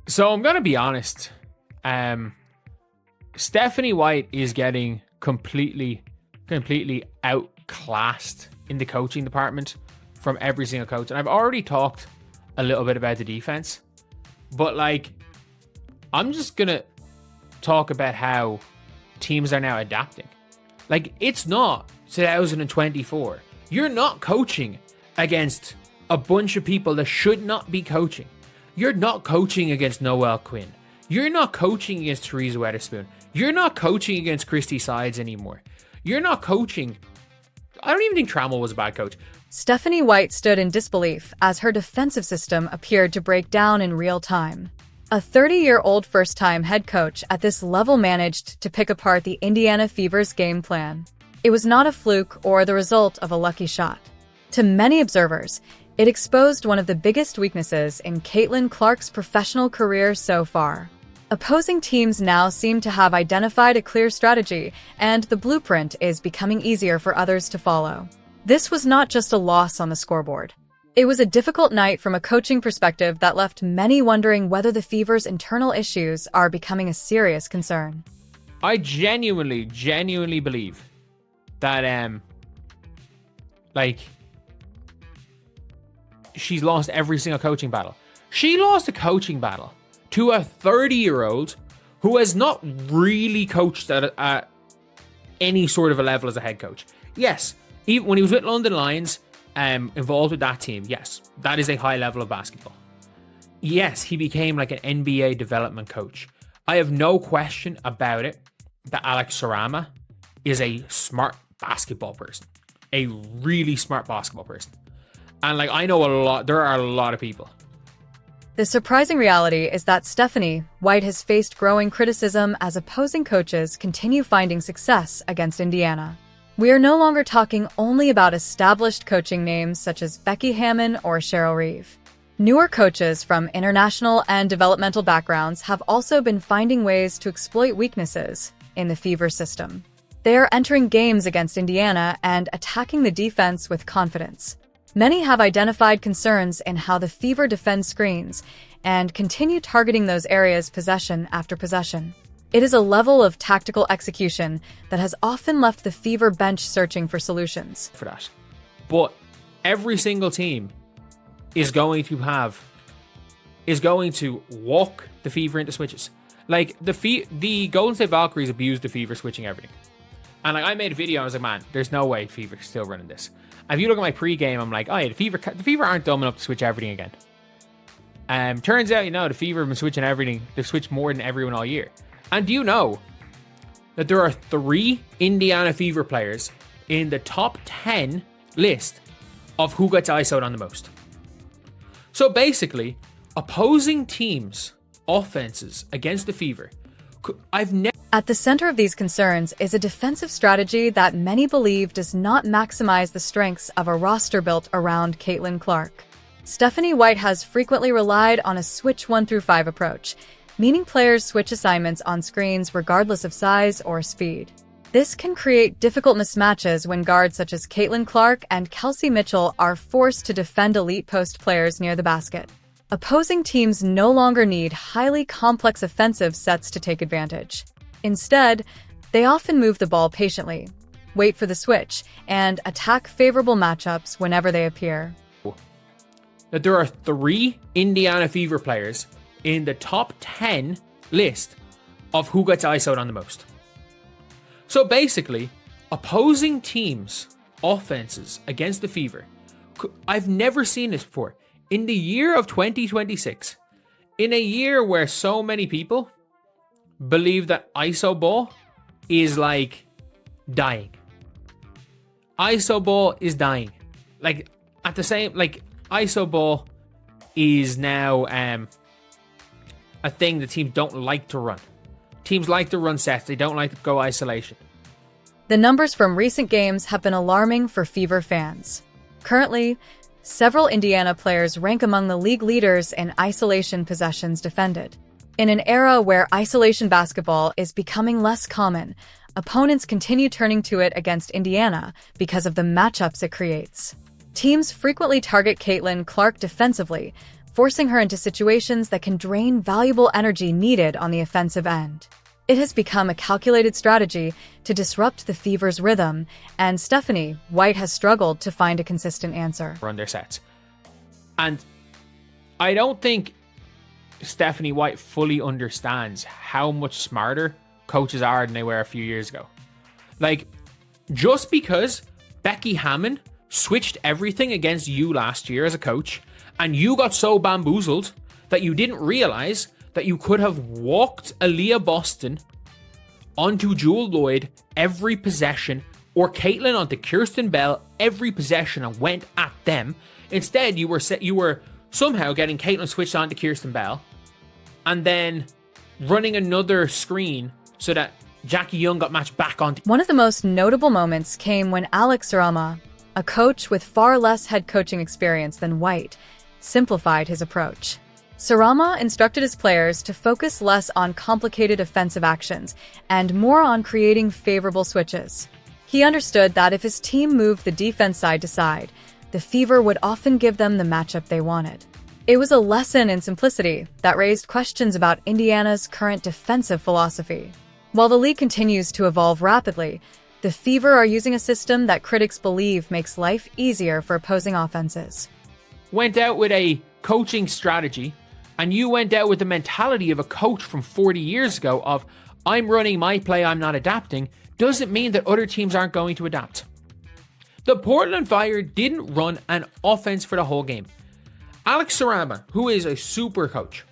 So I'm gonna be honest. Stephanie White is getting completely outclassed in the coaching department from every single coach. And I've already talked a little bit about the defense, but like, I'm just gonna talk about how teams are now adapting. Like, it's not 2024. You're not coaching against a bunch of people that should not be coaching. You're not coaching against Noelle Quinn. You're not coaching against Teresa Weatherspoon. You're not coaching against Christy Sides anymore. You're not coaching. I don't even think Trammell was a bad coach. Stephanie White stood in disbelief as her defensive system appeared to break down in real time. A 30-year-old first-time head coach at this level managed to pick apart the Indiana Fever's game plan. It was not a fluke or the result of a lucky shot. To many observers, it exposed one of the biggest weaknesses in Caitlin Clark's professional career so far. Opposing teams now seem to have identified a clear strategy, and the blueprint is becoming easier for others to follow. This was not just a loss on the scoreboard. It was a difficult night from a coaching perspective that left many wondering whether the Fever's internal issues are becoming a serious concern. I genuinely believe that, she's lost every single coaching battle. She lost a coaching battle to a 30-year-old who has not really coached at any sort of a level as a head coach. Yes, even when he was with London Lions, involved with that team, yes, that is a high level of basketball. Yes, he became like an NBA development coach. I have no question about it that Alex Sarama is a smart basketball person, a really smart basketball person. And like, I know there are a lot of people. The surprising reality is that Stephanie White has faced growing criticism as opposing coaches continue finding success against Indiana. We are no longer talking only about established coaching names such as Becky Hammon or Cheryl Reeve. Newer coaches from international and developmental backgrounds have also been finding ways to exploit weaknesses in the Fever system. They are entering games against Indiana and attacking the defense with confidence. Many have identified concerns in how the Fever defends screens and continue targeting those areas possession after possession. It is a level of tactical execution that has often left the Fever bench searching for solutions. For that. But every single team is going to walk the Fever into switches. Like, the Golden State Valkyries abused the Fever switching everything. And like, I made a video, I was like, man, there's no way Fever's still running this. If you look at my pre-game, I'm like, oh yeah, the Fever aren't dumb enough to switch everything again. Turns out, the Fever have been switching everything. They've switched more than everyone all year. And do you know that there are 3 Indiana Fever players in the top 10 list of who gets ISO'd on the most? So basically, opposing teams' offenses against the Fever, At the center of these concerns is a defensive strategy that many believe does not maximize the strengths of a roster built around Caitlin Clark. Stephanie White has frequently relied on a switch 1 through 5 approach, meaning players switch assignments on screens regardless of size or speed. This can create difficult mismatches when guards such as Caitlin Clark and Kelsey Mitchell are forced to defend elite post players near the basket. Opposing teams no longer need highly complex offensive sets to take advantage. Instead, they often move the ball patiently, wait for the switch, and attack favorable matchups whenever they appear. That there are 3 Indiana Fever players in the top 10 list of who gets ISO'd on the most. So basically, opposing teams' offenses against the Fever, I've never seen this before. In the year of 2026, in a year where so many people believe that ISO ball is like dying. ISO ball is dying. Like, at the same, like, ISO ball is now a thing that teams don't like to run. Teams like to run sets. They don't like to go isolation. The numbers from recent games have been alarming for Fever fans. Currently, several Indiana players rank among the league leaders in isolation possessions defended. In an era where isolation basketball is becoming less common, opponents continue turning to it against Indiana because of the matchups it creates. Teams frequently target Caitlin Clark defensively, forcing her into situations that can drain valuable energy needed on the offensive end. It has become a calculated strategy to disrupt the Fever's rhythm, and Stephanie, White has struggled to find a consistent answer. Run their sets. And I don't think Stephanie White fully understands how much smarter coaches are than they were a few years ago. Like, just because Becky Hammon switched everything against you last year as a coach, and you got so bamboozled that you didn't realize that you could have walked Aaliyah Boston onto Jewel Lloyd every possession, or Caitlin onto Kirsten Bell every possession and went at them. Instead, you were somehow getting Caitlin switched on to Kirsten Bell and then running another screen so that Jackie Young got matched back onto. One of the most notable moments came when Alex Sarama, a coach with far less head coaching experience than White, simplified his approach. Sarama instructed his players to focus less on complicated offensive actions and more on creating favorable switches. He understood that if his team moved the defense side to side, the Fever would often give them the matchup they wanted. It was a lesson in simplicity that raised questions about Indiana's current defensive philosophy. While the league continues to evolve rapidly, the Fever are using a system that critics believe makes life easier for opposing offenses. Went out with a coaching strategy, and you went out with the mentality of a coach from 40 years ago of, I'm running my play, I'm not adapting, doesn't mean that other teams aren't going to adapt. The Portland Fire didn't run an offense for the whole game. Alex Sarama, who is a super coach,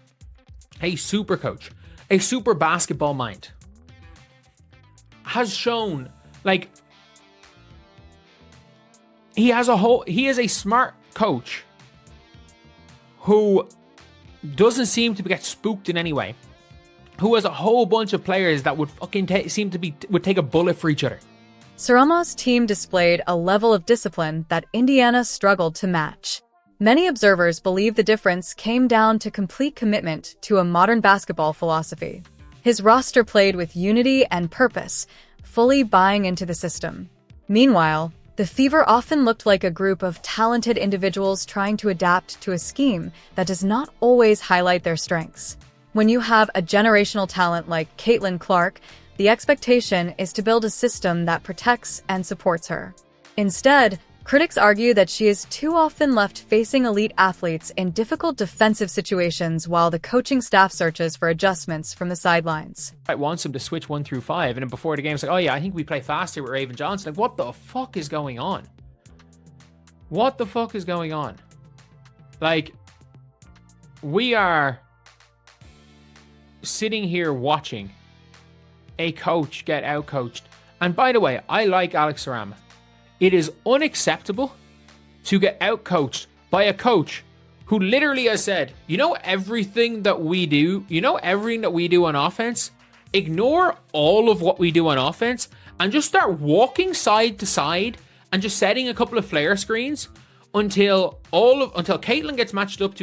a super basketball mind, has shown, like, he is a smart coach who doesn't seem to get spooked in any way, who has a whole bunch of players that would fucking would take a bullet for each other. Sarama's team displayed a level of discipline that Indiana struggled to match. Many observers believe the difference came down to complete commitment to a modern basketball philosophy. His roster played with unity and purpose, fully buying into the system. Meanwhile, the Fever often looked like a group of talented individuals trying to adapt to a scheme that does not always highlight their strengths. When you have a generational talent like Caitlin Clark, the expectation is to build a system that protects and supports her. Instead, critics argue that she is too often left facing elite athletes in difficult defensive situations while the coaching staff searches for adjustments from the sidelines. I want them to switch 1 through 5, and then before the game, it's like, oh yeah, I think we play faster with Raven Johnson. Like, what the fuck is going on? What the fuck is going on? Like, we are sitting here watching a coach get outcoached. And by the way, I like Alex Sarama. It is unacceptable to get outcoached by a coach who literally has said, everything that we do, everything that we do on offense, ignore all of what we do on offense and just start walking side to side and just setting a couple of flare screens until Caitlin gets matched up to